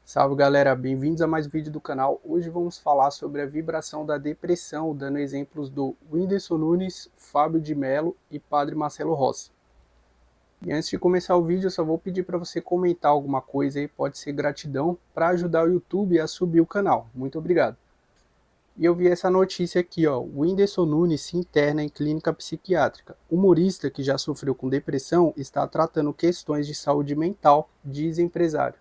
Salve galera, bem-vindos a mais um vídeo do canal. Hoje vamos falar sobre a vibração da depressão, dando exemplos do Whindersson Nunes, Fábio de Mello e Padre Marcelo Rossi. E antes de começar o vídeo, eu só vou pedir para você comentar alguma coisa aí, pode ser gratidão, para ajudar o YouTube a subir o canal. Muito obrigado. E eu vi essa notícia aqui, ó, o Whindersson Nunes se interna em clínica psiquiátrica. O humorista que já sofreu com depressão está tratando questões de saúde mental, diz empresário.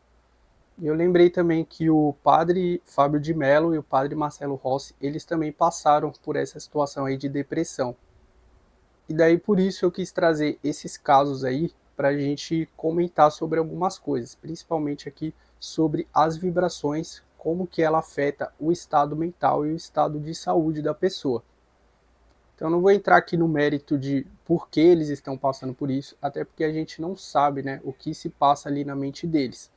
Eu lembrei também que o padre Fábio de Mello e o padre Marcelo Rossi, eles também passaram por essa situação aí de depressão. E daí por isso eu quis trazer esses casos aí para a gente comentar sobre algumas coisas, principalmente aqui sobre as vibrações, como que ela afeta o estado mental e o estado de saúde da pessoa. Então eu não vou entrar aqui no mérito de por que eles estão passando por isso, até porque a gente não sabe, né, o que se passa ali na mente deles.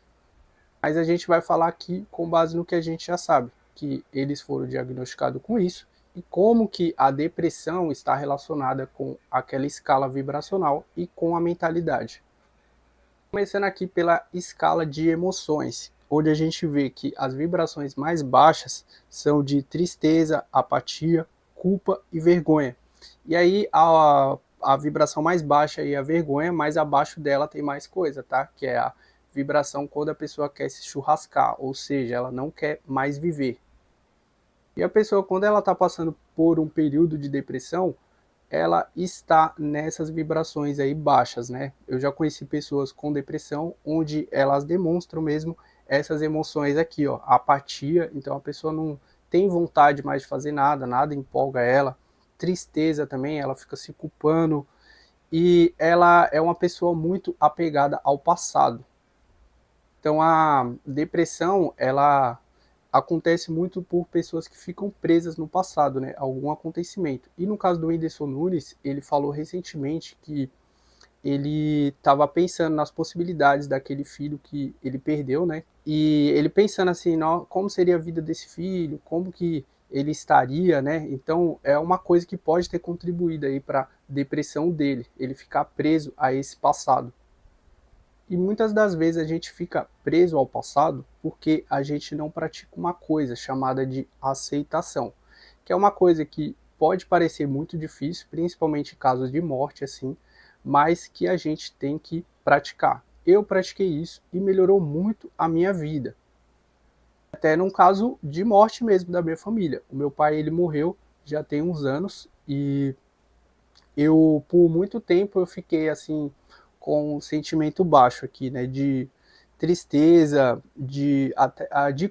Mas a gente vai falar aqui com base no que a gente já sabe, que eles foram diagnosticados com isso e como que a depressão está relacionada com aquela escala vibracional e com a mentalidade. Começando aqui pela escala de emoções, onde a gente vê que as vibrações mais baixas são de tristeza, apatia, culpa e vergonha. E aí a vibração mais baixa e a vergonha, mais abaixo dela tem mais coisa, tá? Que é a vibração quando a pessoa quer se churrascar, ou seja, ela não quer mais viver. E a pessoa, quando ela está passando por um período de depressão, ela está nessas vibrações aí baixas, né? Eu já conheci pessoas com depressão onde elas demonstram mesmo essas emoções aqui, ó, apatia, então a pessoa não tem vontade mais de fazer nada, nada empolga ela. Tristeza também, ela fica se culpando e ela é uma pessoa muito apegada ao passado. Então a depressão, ela acontece muito por pessoas que ficam presas no passado, né, algum acontecimento. E no caso do Whindersson Nunes, ele falou recentemente que ele estava pensando nas possibilidades daquele filho que ele perdeu, né? E ele pensando assim, como seria a vida desse filho, como que ele estaria, né? Então é uma coisa que pode ter contribuído aí para a depressão dele, ele ficar preso a esse passado. E muitas das vezes a gente fica preso ao passado porque a gente não pratica uma coisa chamada de aceitação, que é uma coisa que pode parecer muito difícil, principalmente em casos de morte assim, mas que a gente tem que praticar. Eu pratiquei isso e melhorou muito a minha vida. Até num caso de morte mesmo da minha família. O meu pai, ele morreu já tem uns anos e eu por muito tempo eu fiquei assim com um sentimento baixo aqui, né, de tristeza, de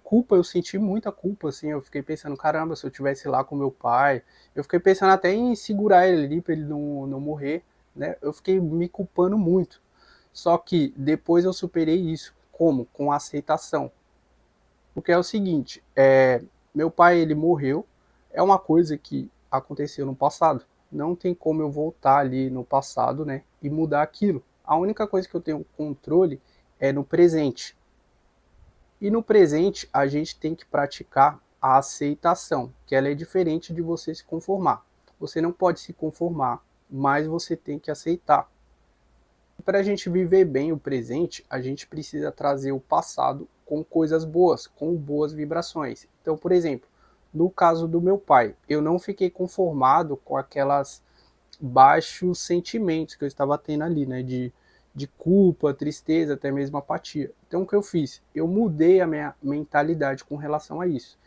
culpa, eu senti muita culpa, assim, eu fiquei pensando, caramba, se eu tivesse lá com meu pai, eu fiquei pensando até em segurar ele ali para ele não morrer, né, eu fiquei me culpando muito. Só que depois eu superei isso, como? Com aceitação. Porque é o seguinte, meu pai ele morreu, é uma coisa que aconteceu no passado. Não tem como eu voltar ali no passado, né, e mudar aquilo. A única coisa que eu tenho controle é no presente. E no presente a gente tem que praticar a aceitação, que ela é diferente de você se conformar. Você não pode se conformar, mas você tem que aceitar. Para a gente viver bem o presente, a gente precisa trazer o passado com coisas boas, com boas vibrações. Então, por exemplo, no caso do meu pai, eu não fiquei conformado com aquelas baixos sentimentos que eu estava tendo ali, né, de culpa, tristeza, até mesmo apatia. Então, o que eu fiz? Eu mudei a minha mentalidade com relação a isso.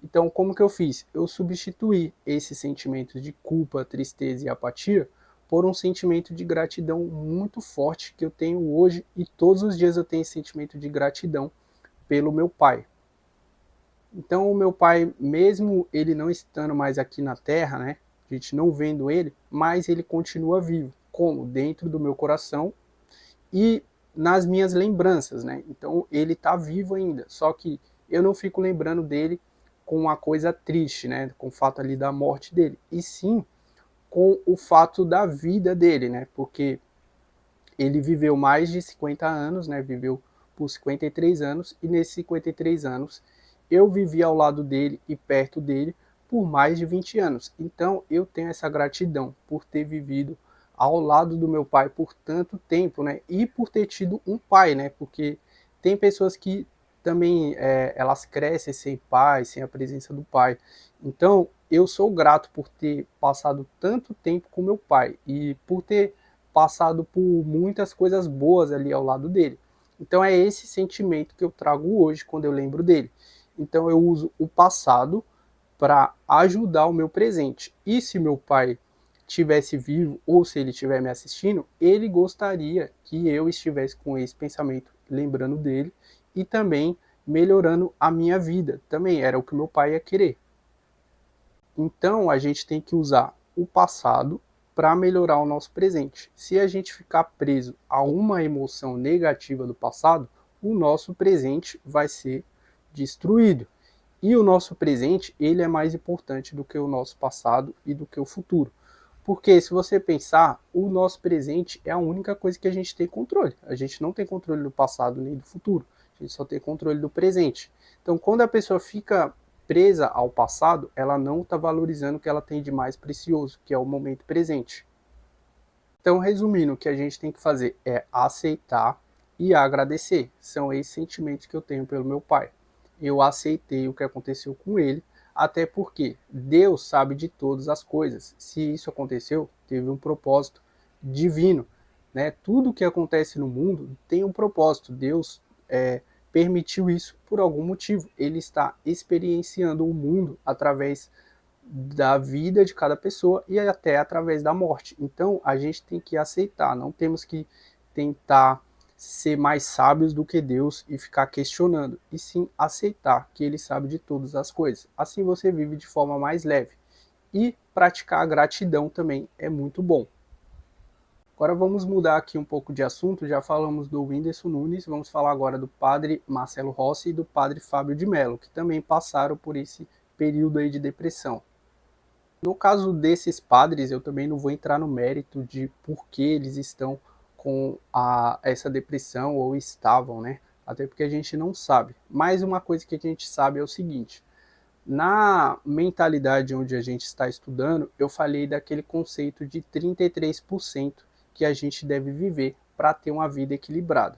Então, como que eu fiz? Eu substituí esses sentimentos de culpa, tristeza e apatia por um sentimento de gratidão muito forte que eu tenho hoje e todos os dias eu tenho esse sentimento de gratidão pelo meu pai. Então, o meu pai, mesmo ele não estando mais aqui na Terra, né, a gente não vendo ele, mas ele continua vivo, como? Dentro do meu coração e nas minhas lembranças, né? Então, ele está vivo ainda, só que eu não fico lembrando dele com uma coisa triste, né, com o fato ali da morte dele, e sim com o fato da vida dele, né, porque ele viveu mais de 50 anos, né, viveu por 53 anos, e nesses 53 anos eu vivi ao lado dele e perto dele por mais de 20 anos. Então eu tenho essa gratidão por ter vivido ao lado do meu pai por tanto tempo, né, e por ter tido um pai, né, porque tem pessoas que também elas crescem sem pai, sem a presença do pai. Então, eu sou grato por ter passado tanto tempo com meu pai e por ter passado por muitas coisas boas ali ao lado dele. Então, é esse sentimento que eu trago hoje quando eu lembro dele. Então, eu uso o passado para ajudar o meu presente. E se meu pai tivesse vivo ou se ele estiver me assistindo, ele gostaria que eu estivesse com esse pensamento, lembrando dele e também melhorando a minha vida. Também era o que meu pai ia querer. Então a gente tem que usar o passado para melhorar o nosso presente. Se a gente ficar preso a uma emoção negativa do passado, o nosso presente vai ser destruído. E o nosso presente, ele é mais importante do que o nosso passado e do que o futuro. Porque se você pensar, o nosso presente é a única coisa que a gente tem controle. A gente não tem controle do passado nem do futuro. A gente só tem controle do presente. Então, quando a pessoa fica presa ao passado, ela não está valorizando o que ela tem de mais precioso, que é o momento presente. Então, resumindo, o que a gente tem que fazer é aceitar e agradecer. São esses sentimentos que eu tenho pelo meu pai. Eu aceitei o que aconteceu com ele, até porque Deus sabe de todas as coisas. Se isso aconteceu, teve um propósito divino. Né? Tudo que acontece no mundo tem um propósito. Deus permitiu isso por algum motivo. Ele está experienciando o mundo através da vida de cada pessoa e até através da morte. Então a gente tem que aceitar, não temos que tentar ser mais sábios do que Deus e ficar questionando, e sim aceitar que Ele sabe de todas as coisas. Assim você vive de forma mais leve. E praticar a gratidão também é muito bom. Agora vamos mudar aqui um pouco de assunto, já falamos do Whindersson Nunes, vamos falar agora do padre Marcelo Rossi e do padre Fábio de Mello, que também passaram por esse período aí de depressão. No caso desses padres, eu também não vou entrar no mérito de por que eles estão com essa depressão ou estavam, né? Até porque a gente não sabe. Mas uma coisa que a gente sabe é o seguinte: na mentalidade onde a gente está estudando, eu falei daquele conceito de 33% que a gente deve viver para ter uma vida equilibrada.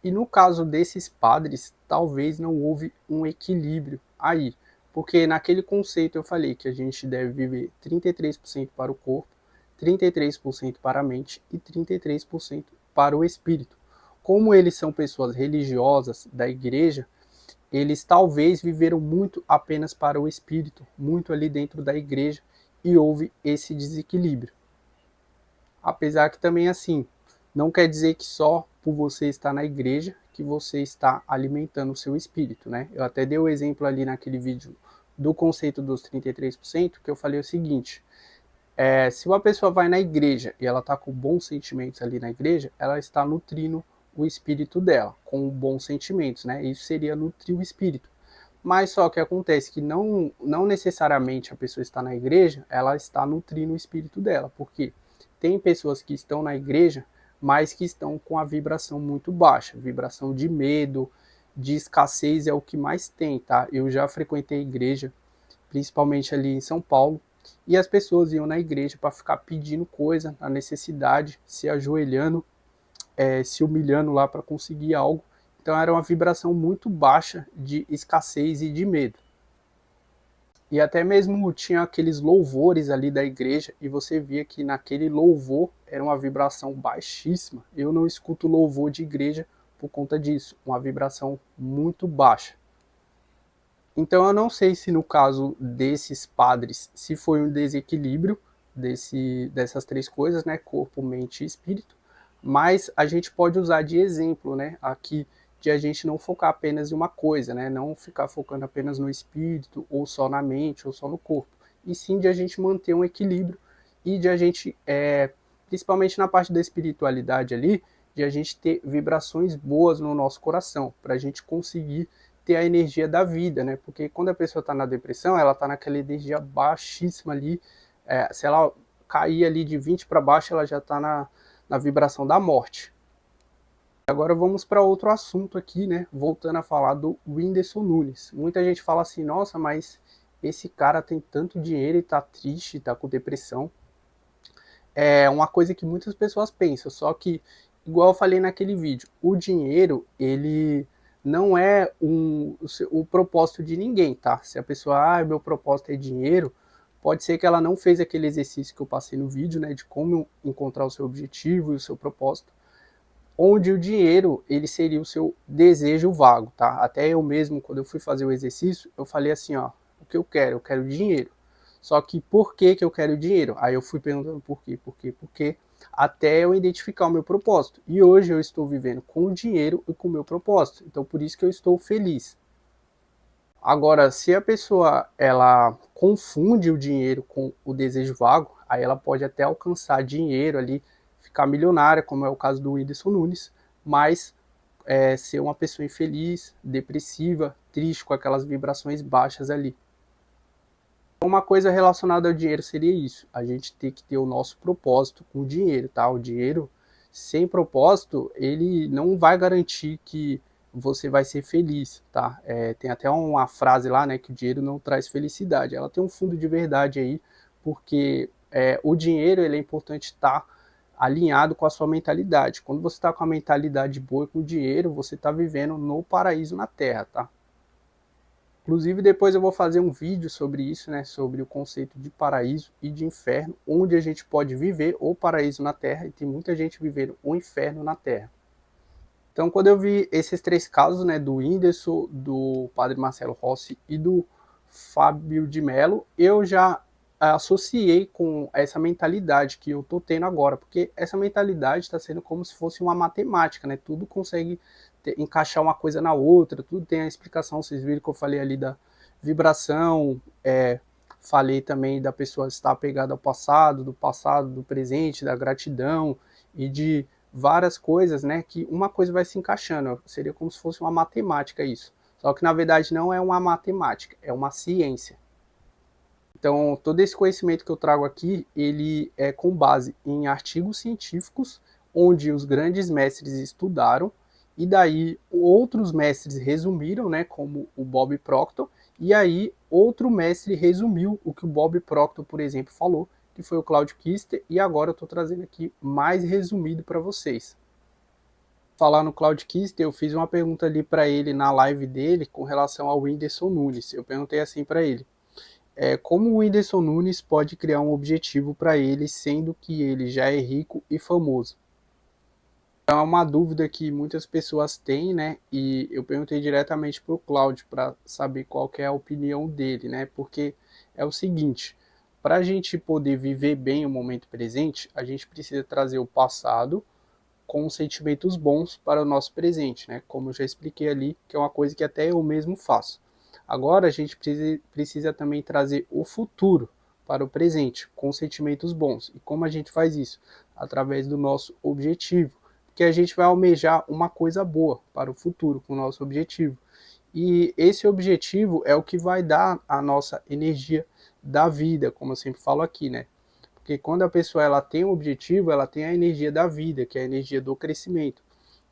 E no caso desses padres, talvez não houve um equilíbrio aí, porque naquele conceito eu falei que a gente deve viver 33% para o corpo, 33% para a mente e 33% para o espírito. Como eles são pessoas religiosas da igreja, eles talvez viveram muito apenas para o espírito, muito ali dentro da igreja, e houve esse desequilíbrio. Apesar que também assim, não quer dizer que só por você estar na igreja que você está alimentando o seu espírito, né? Eu até dei o exemplo ali naquele vídeo do conceito dos 33%, que eu falei o seguinte: se uma pessoa vai na igreja e ela está com bons sentimentos ali na igreja, ela está nutrindo o espírito dela com bons sentimentos, né? Isso seria nutrir o espírito. Mas só que acontece que não necessariamente a pessoa está na igreja, ela está nutrindo o espírito dela, porque tem pessoas que estão na igreja, mas que estão com a vibração muito baixa, vibração de medo, de escassez é o que mais tem, tá? Eu já frequentei igreja, principalmente ali em São Paulo, e as pessoas iam na igreja para ficar pedindo coisa, na necessidade, se ajoelhando, se humilhando lá para conseguir algo. Então era uma vibração muito baixa de escassez e de medo. E até mesmo tinha aqueles louvores ali da igreja e você via que naquele louvor era uma vibração baixíssima. Eu não escuto louvor de igreja por conta disso, uma vibração muito baixa. Então eu não sei se no caso desses padres, se foi um desequilíbrio dessas três coisas, né, corpo, mente e espírito, mas a gente pode usar de exemplo, né, aqui, de a gente não focar apenas em uma coisa, né, não ficar focando apenas no espírito, ou só na mente, ou só no corpo, e sim de a gente manter um equilíbrio e de a gente, principalmente na parte da espiritualidade ali, de a gente ter vibrações boas no nosso coração, para a gente conseguir ter a energia da vida, né? Porque quando a pessoa está na depressão, ela está naquela energia baixíssima ali, se ela cair ali de 20 para baixo, ela já está na vibração da morte. Agora vamos para outro assunto aqui, né? Voltando a falar do Whindersson Nunes. Muita gente fala assim, nossa, mas esse cara tem tanto dinheiro e tá triste, tá com depressão. É uma coisa que muitas pessoas pensam, só que, igual eu falei naquele vídeo, o dinheiro, ele não é o propósito de ninguém, tá? Se a pessoa, meu propósito é dinheiro, pode ser que ela não fez aquele exercício que eu passei no vídeo, né, de como encontrar o seu objetivo e o seu propósito, onde o dinheiro, ele seria o seu desejo vago, tá? Até eu mesmo, quando eu fui fazer o exercício, eu falei assim, ó, o que eu quero dinheiro. Só que por que eu quero dinheiro? Aí eu fui perguntando por quê, até eu identificar o meu propósito. E hoje eu estou vivendo com o dinheiro e com o meu propósito. Então por isso que eu estou feliz. Agora, se a pessoa ela confunde o dinheiro com o desejo vago, aí ela pode até alcançar dinheiro ali, ficar milionária, como é o caso do Whindersson Nunes, mas ser uma pessoa infeliz, depressiva, triste, com aquelas vibrações baixas ali. Uma coisa relacionada ao dinheiro seria isso, a gente tem que ter o nosso propósito com o dinheiro, tá? O dinheiro sem propósito, ele não vai garantir que você vai ser feliz, tá? Tem até uma frase lá, né, que o dinheiro não traz felicidade. Ela tem um fundo de verdade aí, porque o dinheiro, ele é importante estar alinhado com a sua mentalidade. Quando você está com a mentalidade boa com o dinheiro, você está vivendo no paraíso na Terra, tá? Inclusive, depois eu vou fazer um vídeo sobre isso, né, sobre o conceito de paraíso e de inferno, onde a gente pode viver o paraíso na Terra, e tem muita gente vivendo o inferno na Terra. Então, quando eu vi esses três casos, né, do Whindersson, do Padre Marcelo Rossi e do Fábio de Mello, eu já associei com essa mentalidade que eu tô tendo agora, porque essa mentalidade está sendo como se fosse uma matemática, né? Tudo consegue encaixar uma coisa na outra, tudo tem a explicação. Vocês viram que eu falei ali da vibração, falei também da pessoa estar apegada ao passado, do presente, da gratidão e de várias coisas, né? Que uma coisa vai se encaixando, seria como se fosse uma matemática isso. Só que na verdade não é uma matemática, é uma ciência. Então, todo esse conhecimento que eu trago aqui, ele é com base em artigos científicos, onde os grandes mestres estudaram, e daí outros mestres resumiram, né, como o Bob Proctor, e aí outro mestre resumiu o que o Bob Proctor, por exemplo, falou, que foi o Claudio Kister, e agora eu estou trazendo aqui mais resumido para vocês. Falar no Claudio Kister, eu fiz uma pergunta ali para ele na live dele com relação ao Whindersson Nunes. Eu perguntei assim para ele: como o Whindersson Nunes pode criar um objetivo para ele, sendo que ele já é rico e famoso? Então, é uma dúvida que muitas pessoas têm, né? E eu perguntei diretamente para o Cláudio para saber qual que é a opinião dele, né? Porque é o seguinte: para a gente poder viver bem o momento presente, a gente precisa trazer o passado com sentimentos bons para o nosso presente, né? Como eu já expliquei ali, que é uma coisa que até eu mesmo faço. Agora a gente precisa também trazer o futuro para o presente, com sentimentos bons. E como a gente faz isso? Através do nosso objetivo, porque a gente vai almejar uma coisa boa para o futuro com o nosso objetivo. E esse objetivo é o que vai dar a nossa energia da vida, como eu sempre falo aqui, né? Porque quando a pessoa ela tem um objetivo, ela tem a energia da vida, que é a energia do crescimento.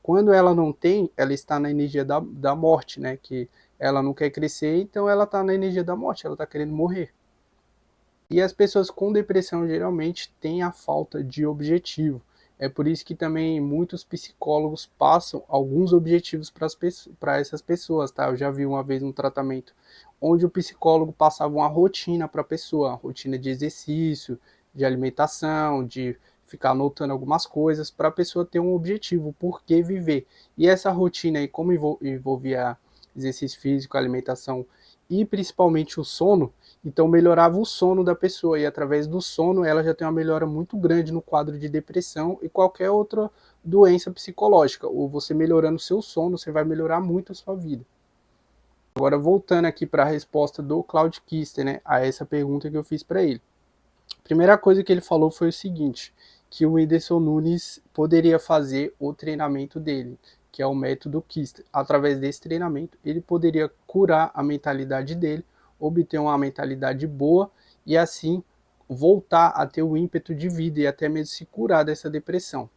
Quando ela não tem, ela está na energia da morte, né? Que ela não quer crescer, então ela está na energia da morte, ela está querendo morrer. E as pessoas com depressão geralmente têm a falta de objetivo. É por isso que também muitos psicólogos passam alguns objetivos para essas pessoas, tá? Eu já vi uma vez um tratamento onde o psicólogo passava uma rotina para a pessoa, uma rotina de exercício, de alimentação, de ficar anotando algumas coisas para a pessoa ter um objetivo, por que viver. E essa rotina aí, como envolvia exercício físico, alimentação e principalmente o sono, então melhorava o sono da pessoa e através do sono ela já tem uma melhora muito grande no quadro de depressão e qualquer outra doença psicológica. Ou você melhorando o seu sono, você vai melhorar muito a sua vida. Agora voltando aqui para a resposta do Claudio Kister, né, a essa pergunta que eu fiz para ele. A primeira coisa que ele falou foi o seguinte, que o Whindersson Nunes poderia fazer o treinamento dele, que é o método Kister. Através desse treinamento, ele poderia curar a mentalidade dele, obter uma mentalidade boa e assim voltar a ter o ímpeto de vida e até mesmo se curar dessa depressão.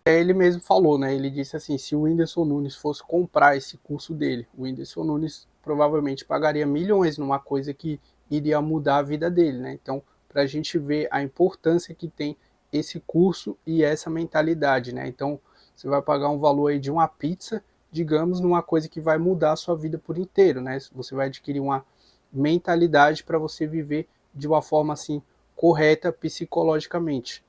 Ele mesmo falou, né? Ele disse assim, se o Whindersson Nunes fosse comprar esse curso dele, o Whindersson Nunes provavelmente pagaria milhões numa coisa que iria mudar a vida dele, né? Então, para a gente ver a importância que tem esse curso e essa mentalidade, né? Então, você vai pagar um valor aí de uma pizza digamos, numa coisa que vai mudar a sua vida por inteiro, né? Você vai adquirir uma mentalidade para você viver de uma forma assim correta psicologicamente.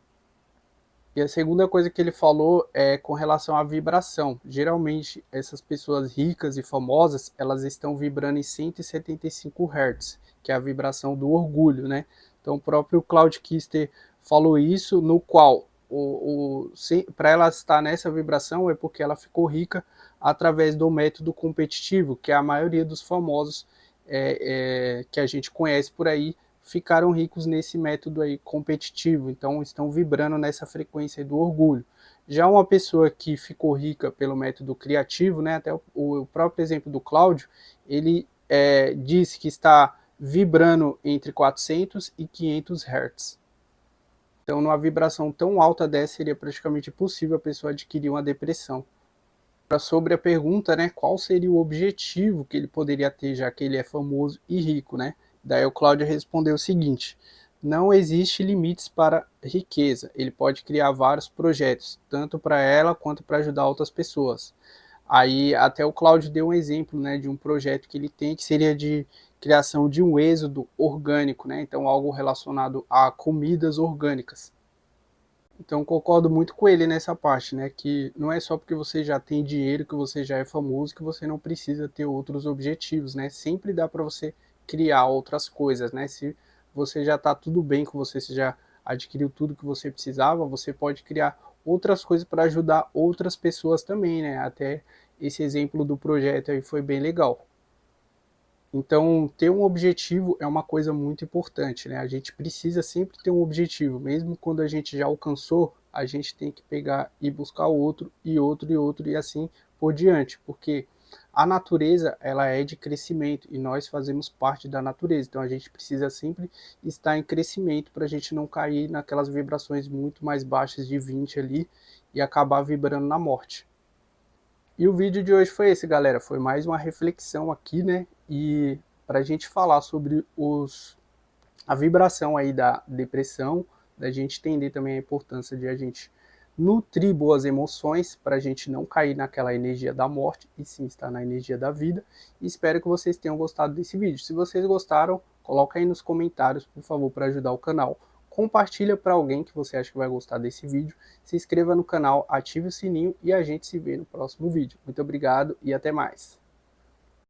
E a segunda coisa que ele falou é com relação à vibração. Geralmente, essas pessoas ricas e famosas, elas estão vibrando em 175 Hz, que é a vibração do orgulho, né? Então, o próprio Claude Kister falou isso, no qual para ela estar nessa vibração é porque ela ficou rica através do método competitivo, que a maioria dos famosos que a gente conhece por aí ficaram ricos nesse método aí competitivo, então estão vibrando nessa frequência do orgulho. Já uma pessoa que ficou rica pelo método criativo, né, até o próprio exemplo do Cláudio, ele disse que está vibrando entre 400 e 500 Hz. Então, numa vibração tão alta dessa, seria praticamente impossível a pessoa adquirir uma depressão. Sobre a pergunta, né, qual seria o objetivo que ele poderia ter, já que ele é famoso e rico, né? Daí o Cláudio respondeu o seguinte: não existe limites para riqueza. Ele pode criar vários projetos, tanto para ela quanto para ajudar outras pessoas. Aí até o Cláudio deu um exemplo, né, de um projeto que ele tem, que seria de criação de um êxodo orgânico, né? Então algo relacionado a comidas orgânicas. Então concordo muito com ele nessa parte, né? Que não é só porque você já tem dinheiro, que você já é famoso, que você não precisa ter outros objetivos, né? Sempre dá para você criar outras coisas, né? Se você já está tudo bem com você, se já adquiriu tudo que você precisava, você pode criar outras coisas para ajudar outras pessoas também, né? Até esse exemplo do projeto aí foi bem legal. Então, ter um objetivo é uma coisa muito importante, né? A gente precisa sempre ter um objetivo, mesmo quando a gente já alcançou, a gente tem que pegar e buscar outro e outro e outro e assim por diante, porque a natureza ela é de crescimento e nós fazemos parte da natureza, então a gente precisa sempre estar em crescimento para a gente não cair naquelas vibrações muito mais baixas de 20 ali e acabar vibrando na morte. E o vídeo de hoje foi esse, galera. Foi mais uma reflexão aqui, né? E para a gente falar sobre a vibração aí da depressão, da gente entender também a importância de a gente nutrir boas emoções para a gente não cair naquela energia da morte e sim estar na energia da vida. E espero que vocês tenham gostado desse vídeo. Se vocês gostaram, coloca aí nos comentários, por favor, para ajudar o canal. Compartilha para alguém que você acha que vai gostar desse vídeo. Se inscreva no canal, ative o sininho e a gente se vê no próximo vídeo. Muito obrigado e até mais.